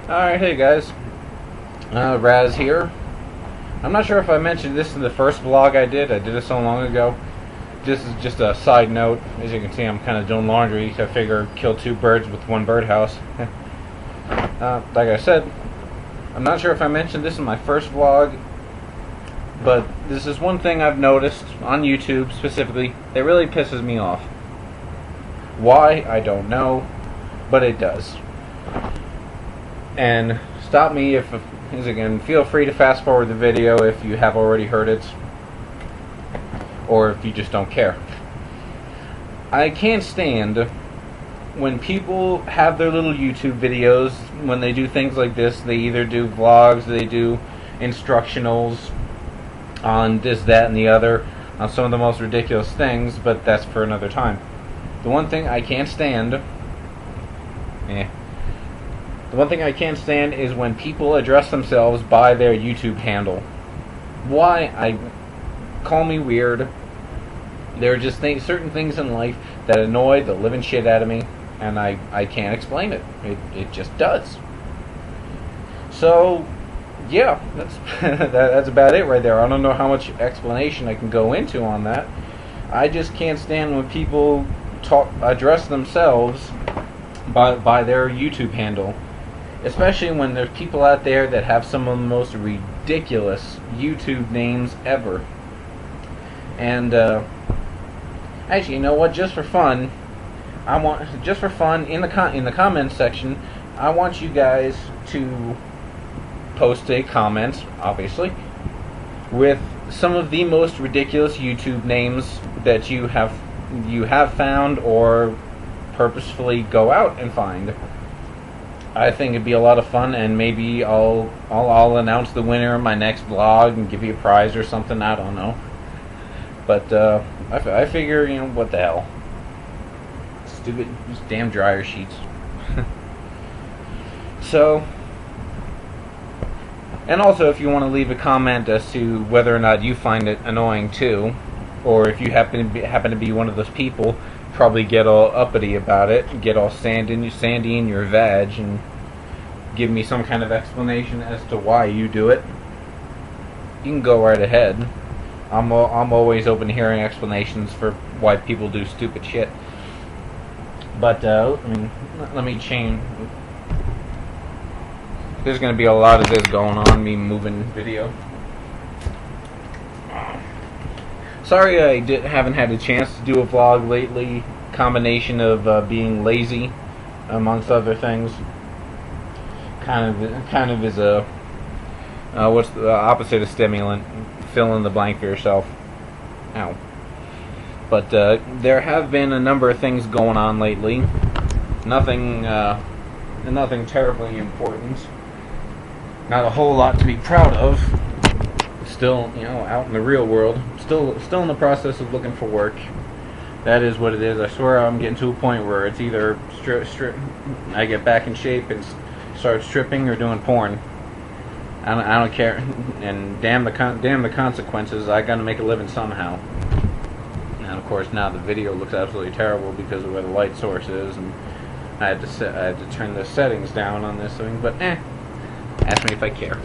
Alright, hey guys. Raz here. I'm not sure if I mentioned this in the first vlog I did. I did it so long ago. This is just a side note. As you can see, I'm kind of doing laundry. I figure kill two birds with one birdhouse. Like I said, I'm not sure if I mentioned this in my first vlog, but this is one thing I've noticed on YouTube specifically that really pisses me off. Why? I don't know, but it does. And stop me if again, feel free to fast forward the video if you have already heard it, or if you just don't care. I can't stand when people have their little YouTube videos. When they do things like this, they either do vlogs, they do instructionals on this, that, and the other, on some of the most ridiculous things, but that's for another time. The one thing I can't stand, the one thing I can't stand is when people address themselves by their YouTube handle. Why? Call me weird. There are just certain things in life that annoy the living shit out of me, and I can't explain it. It just does. So, yeah, that's about it right there. I don't know how much explanation I can go into on that. I just can't stand when people address themselves by their YouTube handle. Especially when there's people out there that have some of the most ridiculous YouTube names ever. And actually, you know what? Just for fun, in the comments section, I want you guys to post a comment, obviously, with some of the most ridiculous YouTube names that you have found or purposefully go out and find. I think it'd be a lot of fun, and maybe I'll announce the winner in my next vlog and give you a prize or something. I don't know, but I figure, you know, what the hell, stupid, just damn dryer sheets. So, and also, if you want to leave a comment as to whether or not you find it annoying too, or if you happen to be one of those people, probably get all uppity about it, get all sandy in your vag, and give me some kind of explanation as to why you do it. You can go right ahead. I'm always open to hearing explanations for why people do stupid shit. But I mean, let me change. There's going to be a lot of this going on, me moving video. Sorry I haven't had a chance to do a vlog lately. Combination of being lazy, amongst other things. Kind of is a what's the opposite of stimulant? Fill in the blank for yourself. Ow. But there have been a number of things going on lately. Nothing terribly important. Not a whole lot to be proud of. Still, you know, out in the real world, still in the process of looking for work. That is what it is. I swear I'm getting to a point where it's either I get back in shape and start stripping or doing porn. I don't care, and damn the consequences. I gotta make a living somehow. And of course now the video looks absolutely terrible because of where the light source is, and I had to turn the settings down on this thing. But ask me if I care.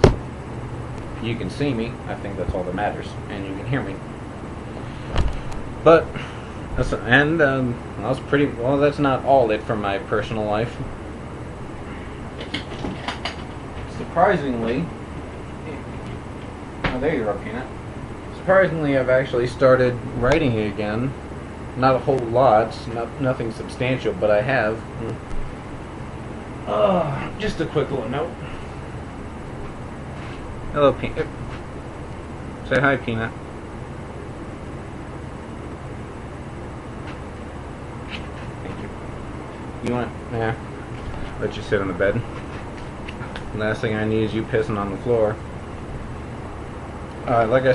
You can see me. I think that's all that matters, and you can hear me. But that's pretty well. That's not all it for my personal life. Surprisingly, oh, there you are, Peanut. Surprisingly, I've actually started writing again. Not a whole lot, nothing substantial, but I have. Just a quick little note. Hello, Peanut. Say hi, Peanut. Thank you. You want? Yeah. Let you sit on the bed. Last thing I need is you pissing on the floor. Like I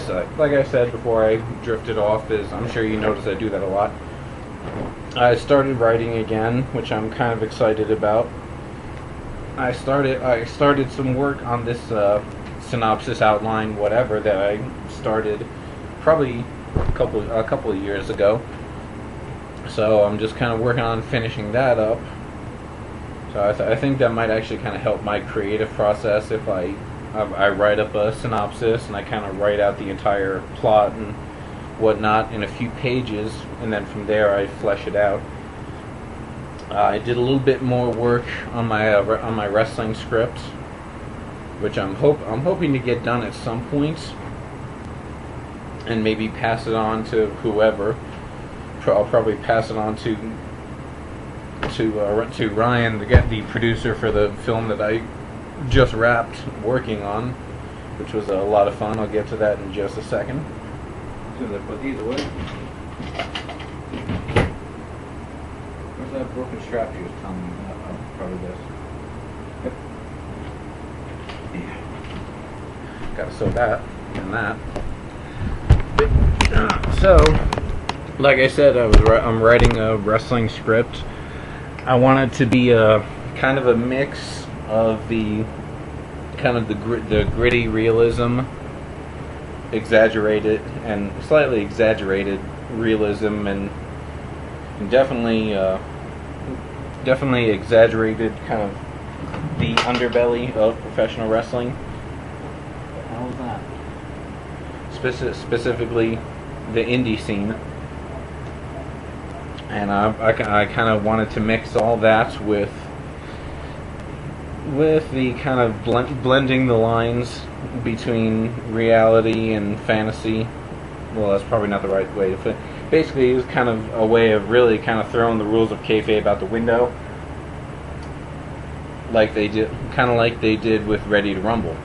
said before I drifted off, is I'm sure you noticed I do that a lot. I started writing again, which I'm kind of excited about. I started some work on this synopsis outline, whatever, that I started probably a couple of years ago. So I'm just kind of working on finishing that up. So So I think that might actually kind of help my creative process if I write up a synopsis and I kind of write out the entire plot and whatnot in a few pages, and then from there I flesh it out. I did a little bit more work on my wrestling script, which I'm hoping to get done at some point, and maybe pass it on to whoever. I'll probably pass it on to Ryan, the producer for the film that I just wrapped working on, which was a lot of fun. I'll get to that in just a second. As soon as I put these away. Where's that broken strap you was telling me about? Oh, probably this. Yep. Yeah. Gotta sew that and that. So, like I said, I'm writing a wrestling script. I want it to be a kind of a mix of the gritty realism, exaggerated and slightly exaggerated realism, and definitely exaggerated kind of the underbelly of professional wrestling. What the hell is that? Specifically, the indie scene. And I kind of wanted to mix all that with the kind of blending the lines between reality and fantasy. Well, that's probably not the right way to put it. Basically, it was kind of a way of really kind of throwing the rules of kayfabe out the window, like they did with Ready to Rumble.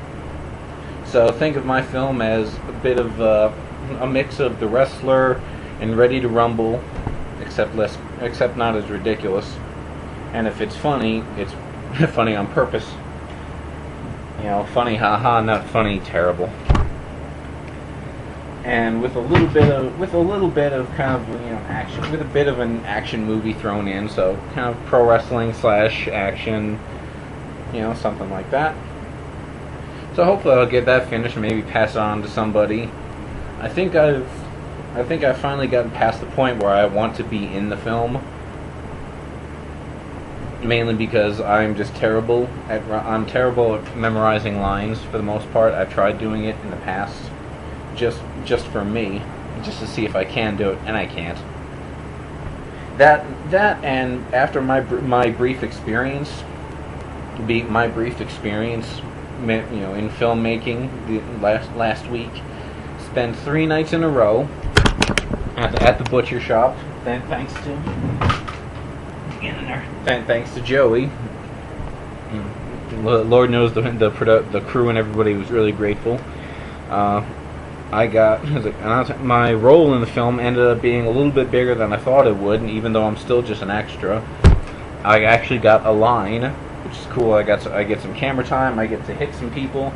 So think of my film as a bit of a mix of The Wrestler and Ready to Rumble, except not as ridiculous. And if it's funny, it's funny on purpose. You know, funny haha, not funny terrible. And with a little bit of kind of, you know, action, with a bit of an action movie thrown in, so kind of pro wrestling / action, you know, something like that. So hopefully I'll get that finished and maybe pass it on to somebody. I think I've finally gotten past the point where I want to be in the film, mainly because I'm terrible at memorizing lines for the most part. I've tried doing it in the past, just for me, just to see if I can do it, and I can't. That and after my brief experience, you know, in filmmaking the last week, spent 3 nights in a row at the butcher shop. Thanks to Joey. Lord knows the crew and everybody was really grateful. My role in the film ended up being a little bit bigger than I thought it would, and even though I'm still just an extra, I actually got a line, which is cool. I get some camera time. I get to hit some people,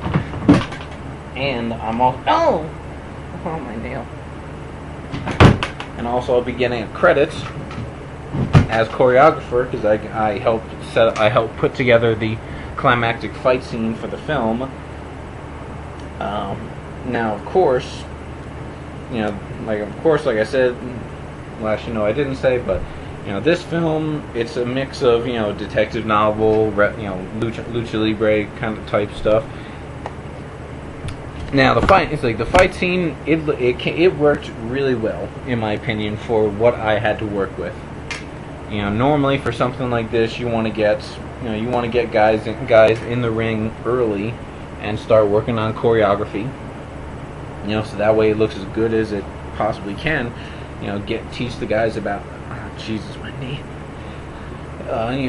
and I'm all oh my nail. And also I'll be getting credits as choreographer because I helped put together the climactic fight scene for the film. Now, of course, like I said, well, actually, no, I didn't say, but this film, it's a mix of detective novel, lucha libre kind of type stuff. Now the fight scene. It worked really well, in my opinion, for what I had to work with. Normally for something like this, you want to get guys in the ring early and start working on choreography. So that way it looks as good as it possibly can. Teach the guys about Jesus, my knee.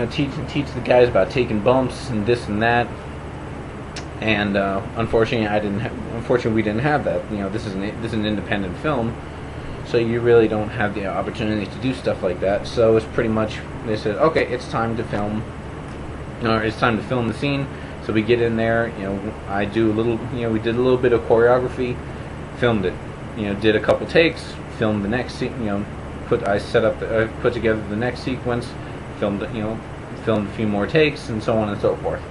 Teach the guys about taking bumps and this and that. And unfortunately, we didn't have that. This is an independent film, so you really don't have the opportunity to do stuff like that. So it's pretty much, they said, okay, it's time to film, or it's time to film the scene. So we get in there. We did a little bit of choreography, filmed it. Did a couple takes, filmed the next scene. Put together the next sequence, filmed a few more takes, and so on and so forth.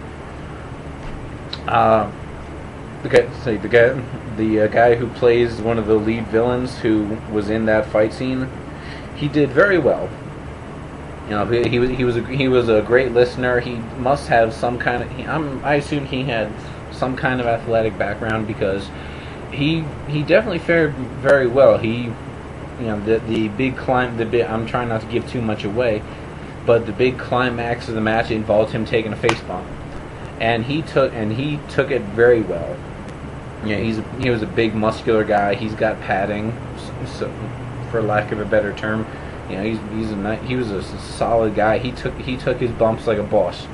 The guy who plays one of the lead villains who was in that fight scene, he did very well. You know, he was a great listener. He must have some kind of. I assume he had some kind of athletic background because he definitely fared very well. The big climb. I'm trying not to give too much away, but the big climax of the match involved him taking a face bomb, and he took it very well. Yeah, he was a big muscular guy. He's got padding, so, for lack of a better term. You know, he was a solid guy. He took his bumps like a boss.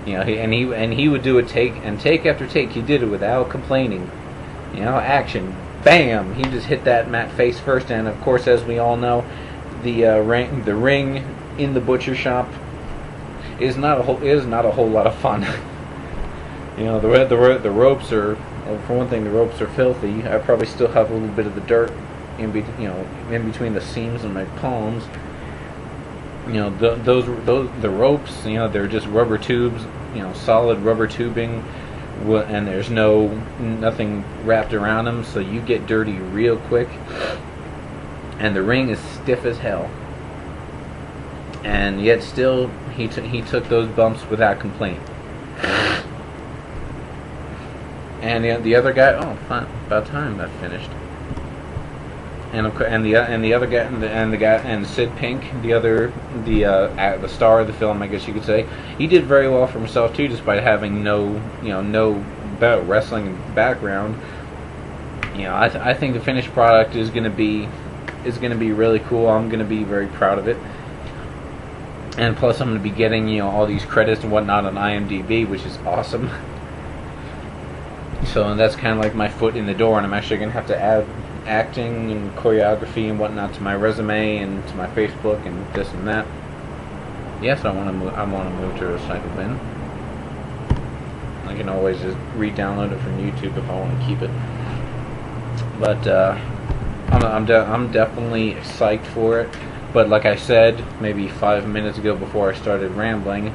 You know, he would do a take after take. He did it without complaining. You know, action, bam! He just hit that mat face first, and of course, as we all know, the ring in the butcher shop is not a whole lot of fun. You know, the ropes are, well, for one thing, the ropes are filthy. I probably still have a little bit of the dirt in between the seams of my palms. You know, the ropes, you know, they're just rubber tubes, you know, solid rubber tubing, and there's nothing wrapped around them, so you get dirty real quick. And the ring is stiff as hell, and yet still he took those bumps without complaint. And the other guy, oh, fine, about time that finished. And the other guy, and Sid Pink, the star of the film, I guess you could say, he did very well for himself too, despite having no wrestling background. You know, I think the finished product is gonna be really cool. I'm gonna be very proud of it. And plus, I'm gonna be getting, you know, all these credits and whatnot on IMDb, which is awesome. So that's kind of like my foot in the door, and I'm actually going to have to add acting and choreography and whatnot to my resume and to my Facebook and this and that. Yes, I want to move to Recycle Bin. I can always just re-download it from YouTube if I want to keep it. But I'm definitely psyched for it. But like I said, maybe 5 minutes ago before I started rambling,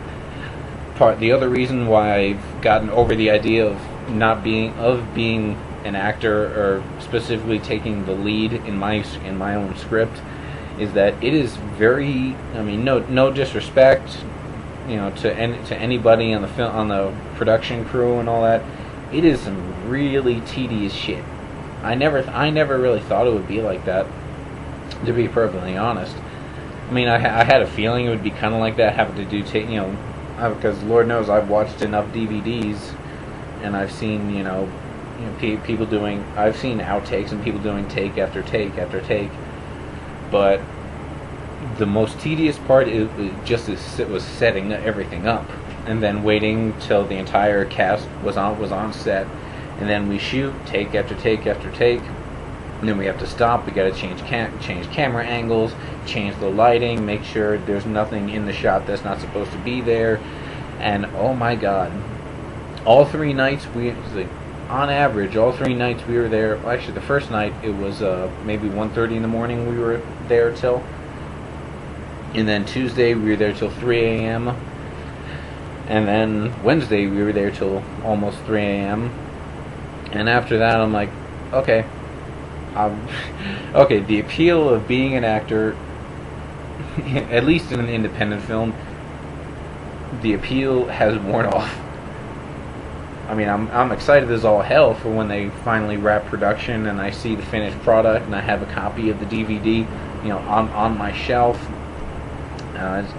the other reason why I've gotten over the idea of being an actor, or specifically taking the lead in my own script, is that it is very, I mean, no disrespect, you know, to anybody on the production crew and all that. It is some really tedious shit. I never really thought it would be like that, to be perfectly honest. I mean, I had a feeling it would be kind of like that, having to do because Lord knows I've watched enough DVDs, and I've seen, people doing, I've seen outtakes and people doing take after take after take, but the most tedious part was setting everything up, and then waiting till the entire cast was on set, and then we shoot take after take after take, and then we have to stop. We got to change camera angles, change the lighting, make sure there's nothing in the shot that's not supposed to be there, and oh my God, all 3 nights on average, all 3 nights we were there. Well, actually, the first night it was maybe 1:30 in the morning we were there till, and then Tuesday we were there till 3 a.m. and then Wednesday we were there till almost 3 a.m. and after that I'm like, okay, okay, the appeal of being an actor, at least in an independent film, the appeal has worn off. I mean, I'm excited as all hell for when they finally wrap production and I see the finished product and I have a copy of the DVD, on my shelf.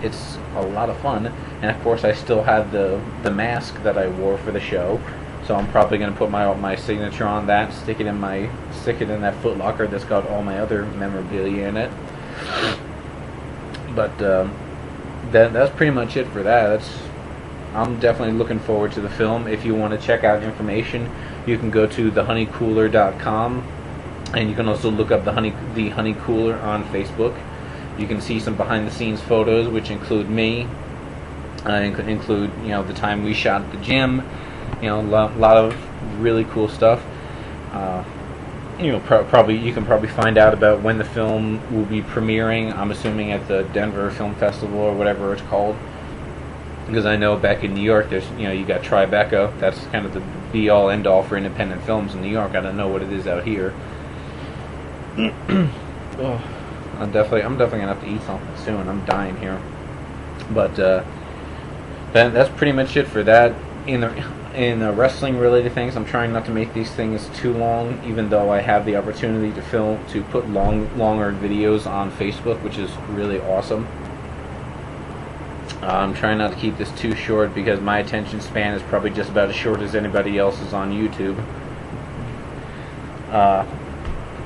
It's a lot of fun, and of course I still have the mask that I wore for the show, so I'm probably going to put my signature on that, stick it in that Foot Locker that's got all my other memorabilia in it. But that's pretty much it for that. I'm definitely looking forward to the film. If you want to check out information, you can go to thehoneycooler.com, and you can also look up the Honey Cooler on Facebook. You can see some behind-the-scenes photos, which include me, include the time we shot at the gym. A lot of really cool stuff. You can probably find out about when the film will be premiering. I'm assuming at the Denver Film Festival or whatever it's called. Because I know back in New York, there's you got Tribeca. That's kind of the be-all, end-all for independent films in New York. I don't know what it is out here. Oh, I'm definitely gonna have to eat something soon. I'm dying here. But that's pretty much it for that. In the wrestling related things, I'm trying not to make these things too long, even though I have the opportunity to put longer videos on Facebook, which is really awesome. I'm trying not to keep this too short because my attention span is probably just about as short as anybody else's on YouTube.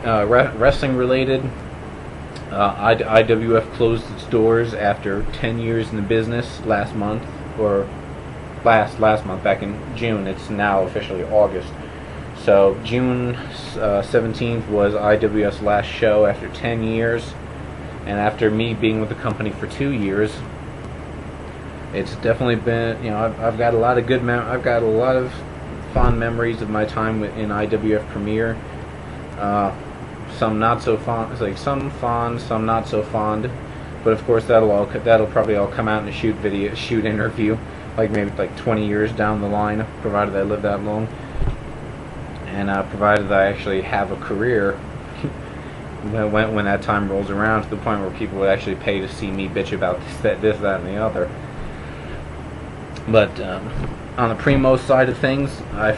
Wrestling related, IWF closed its doors after 10 years in the business last month, or last month, back in June. It's now officially August. So June 17th was IWF's last show after 10 years, and after me being with the company for 2 years, it's definitely been, I've got a lot of I've got a lot of fond memories of my time in IWF Premier. Some not so fond, some fond, some not so fond. But of course, that'll probably all come out in a shoot interview, maybe 20 years down the line, provided I live that long, and provided I actually have a career when that time rolls around, to the point where people would actually pay to see me bitch about this, that, and the other. But on the Primo side of things, I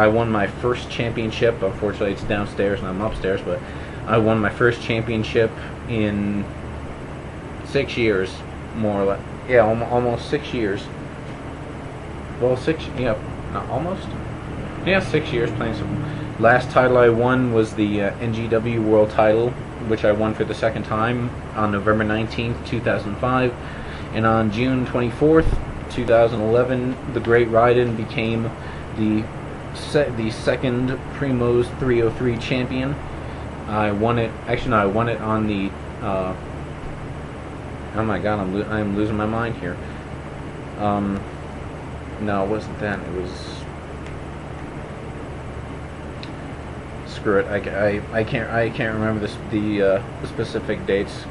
won my first championship. Unfortunately, it's downstairs and I'm upstairs, but I won my first championship in 6 years, more or less. Yeah, almost 6 years. Well, not almost. Yeah, 6 years playing some. Last title I won was the NGW World Title, which I won for the second time on November 19th, 2005, and on June 24th, 2011, the Great Ride-In became the second Primo's 303 champion. I won it. Actually, no, I won it on the. Oh my God, I'm losing my mind here. No, it wasn't that. It was. Screw it. I can't remember the specific dates,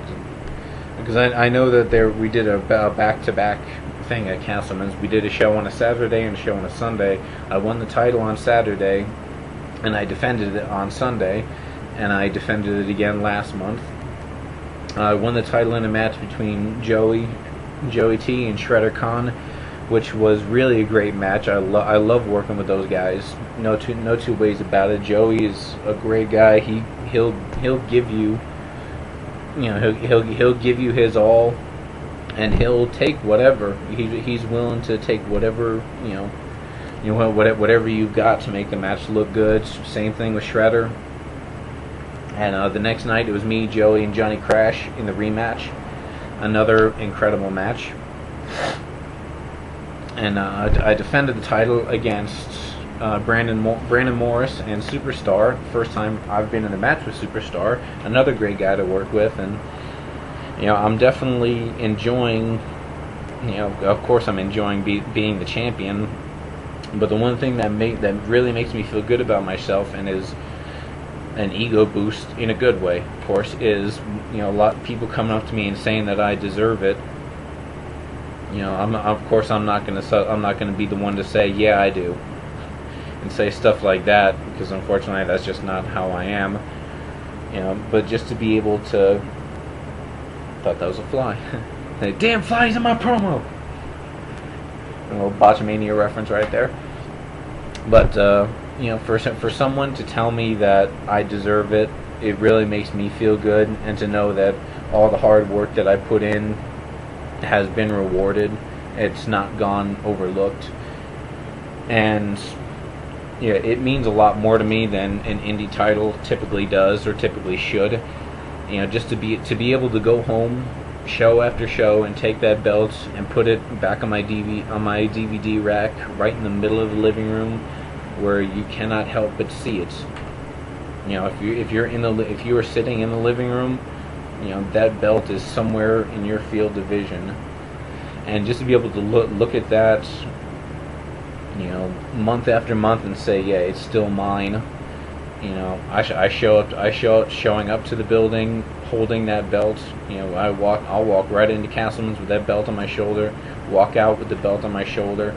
because I know that we did a back-to-back thing at Castleman's. We did a show on a Saturday and a show on a Sunday. I won the title on Saturday, and I defended it on Sunday, and I defended it again last month. I won the title in a match between Joey T and Shredder Khan, which was really a great match. I love working with those guys. No two ways about it. Joey is a great guy. He'll give you, he'll give you his all, and he'll take whatever. He's willing to take whatever, whatever you've got to make the match look good. Same thing with Shredder. And the next night it was me, Joey, and Johnny Crash in the rematch. Another incredible match. And I defended the title against Brandon Morris and Superstar. First time I've been in a match with Superstar. Another great guy to work with, and I'm definitely enjoying. Of course, I'm enjoying being the champion. But the one thing that really makes me feel good about myself, and is an ego boost in a good way, of course, is a lot of people coming up to me and saying that I deserve it. I'm not gonna be the one to say, yeah, I do, and say stuff like that, because unfortunately that's just not how I am. But just to be able to. Thought that was a fly. The damn fly's in my promo. A little Botchamania reference right there. But for someone to tell me that I deserve it, it really makes me feel good, and to know that all the hard work that I put in has been rewarded. It's not gone overlooked, and it means a lot more to me than an indie title typically does, or typically should. Just to be able to go home, show after show, and take that belt and put it back on my DVD rack, right in the middle of the living room, where you cannot help but see it. If you are sitting in the living room, that belt is somewhere in your field of vision, and just to be able to look at that, month after month, and say, yeah, it's still mine. Showing up to the building, holding that belt. I'll walk right into Castleman's with that belt on my shoulder, walk out with the belt on my shoulder.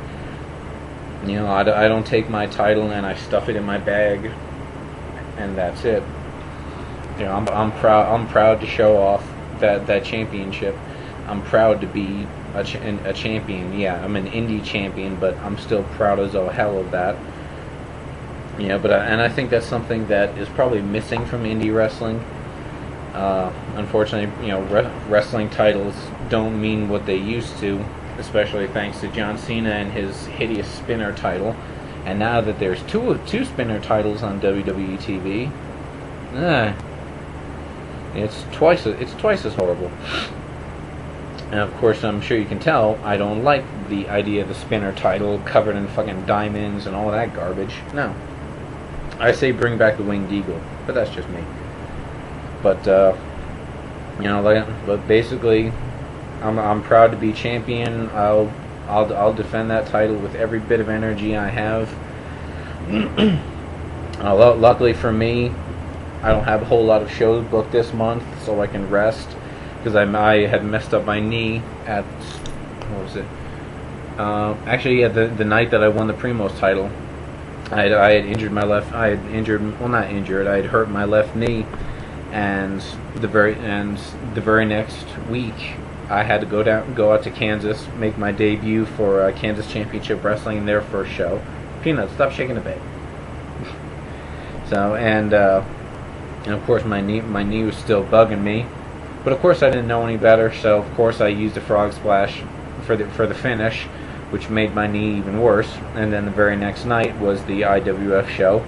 I don't take my title and I stuff it in my bag, and that's it. I'm proud to show off that championship. I'm proud to be a champion. Yeah, I'm an indie champion, but I'm still proud as all hell of that. But and I think that's something that is probably missing from indie wrestling. Unfortunately, wrestling titles don't mean what they used to, especially thanks to John Cena and his hideous spinner title. And now that there's two spinner titles on WWE TV, it's twice as horrible. And of course, I'm sure you can tell, I don't like the idea of the spinner title covered in fucking diamonds and all that garbage. No. I say bring back the Winged Eagle, but that's just me. But, but basically, I'm proud to be champion. I'll defend that title with every bit of energy I have. Luckily for me, I don't have a whole lot of shows booked this month, so I can rest. Because I had messed up my knee at, what was it? Actually, yeah, the night that I won the Primos title, I had injured my left. I had hurt my left knee, and the very next week, I had to go out to Kansas, make my debut for Kansas Championship Wrestling in their first show. Peanuts, stop shaking the bed. So and of course my knee was still bugging me. But of course I didn't know any better, so of course I used a frog splash for the finish, which made my knee even worse. And then the very next night was the IWF show,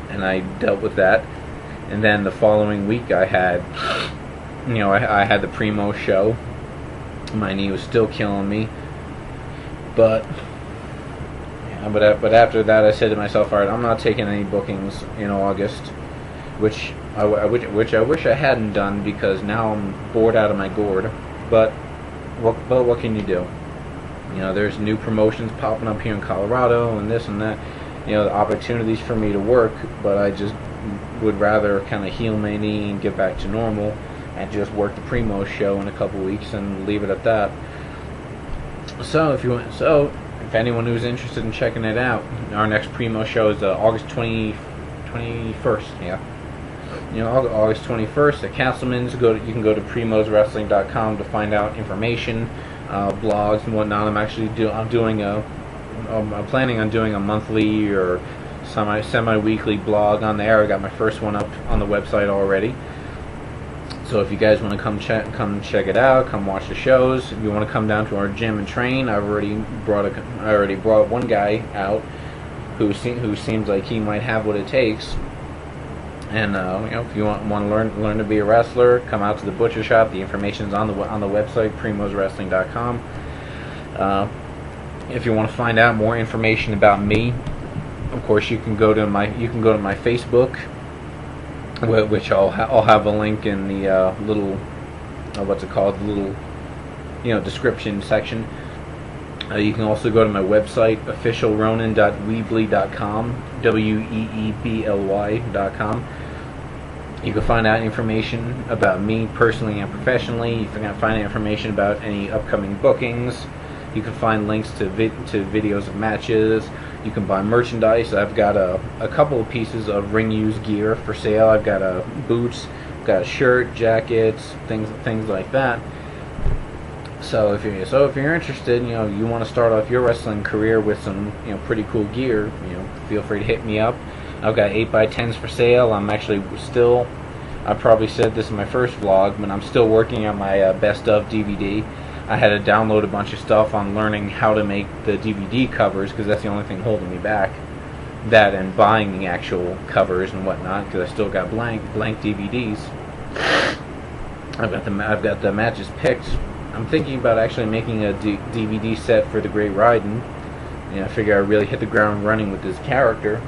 and I dealt with that. And then the following week I had, I had the Primo show. My knee was still killing me, but after that I said to myself, all right, I'm not taking any bookings in August, which I wish I hadn't done, because now I'm bored out of my gourd. But what can you do? There's new promotions popping up here in Colorado and this and that. The opportunities for me to work, but I just would rather kind of heal my knee and get back to normal and just work the Primo show in a couple weeks and leave it at that. So if anyone who's interested in checking it out, our next Primo show is August 21st. Yeah. August 21st at Castleman's. You can go to primoswrestling.com to find out information, blogs and whatnot. I'm planning on doing a monthly or semi-weekly blog on there. I got my first one up on the website already. So if you guys want to come check it out, come watch the shows. If you want to come down to our gym and train, I already brought one guy out who seems like he might have what it takes. And if you want to learn to be a wrestler, come out to the butcher shop. The information's on the website, primoswrestling.com. If you want to find out more information about me, of course you can go to my Facebook, which I'll have a link in the little description section. You can also go to my website, officialronin.weebly.com, weebly.com. You can find out information about me personally and professionally. You can find out information about any upcoming bookings. You can find links to videos of matches. You can buy merchandise. I've got a couple of pieces of ring used gear for sale. I've got boots, got a shirt, jackets, things like that. So if you're interested, you want to start off your wrestling career with some pretty cool gear, feel free to hit me up. I've got 8x10s for sale. I'm actually still, I probably said this in my first vlog, but I'm still working on my best of DVD. I had to download a bunch of stuff on learning how to make the DVD covers, because that's the only thing holding me back. That and buying the actual covers and whatnot, because I still got blank DVDs. I've got the matches picked. I'm thinking about actually making a DVD set for the Great Riding. I figure I really hit the ground running with this character.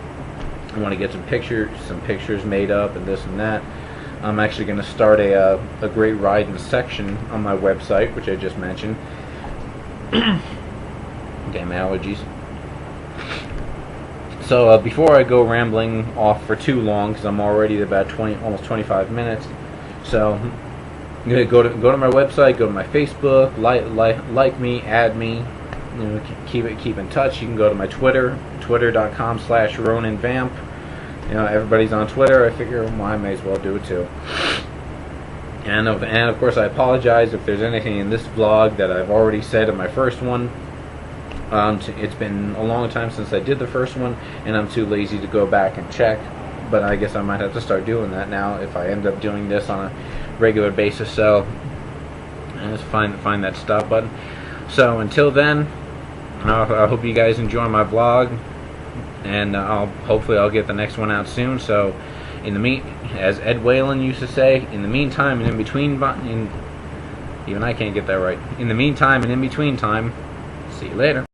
I want to get some pictures made up and this and that. I'm actually going to start a Great Riding section on my website, which I just mentioned. Damn allergies. So before I go rambling off for too long, because I'm already about almost 25 minutes, so I'm going to go to my website, go to my Facebook, like me, add me, keep in touch. You can go to my Twitter, twitter.com/RoninVamp. Everybody's on Twitter. I figure, I may as well do it too. And of course, I apologize if there's anything in this vlog that I've already said in my first one. It's been a long time since I did the first one, and I'm too lazy to go back and check. But I guess I might have to start doing that now if I end up doing this on a regular basis. So I just find that stop button. So until then, I hope you guys enjoy my vlog, and hopefully I'll get the next one out soon. So as Ed Whalen used to say, in the meantime and in between, even I can't get that right. In the meantime and in between time, see you later.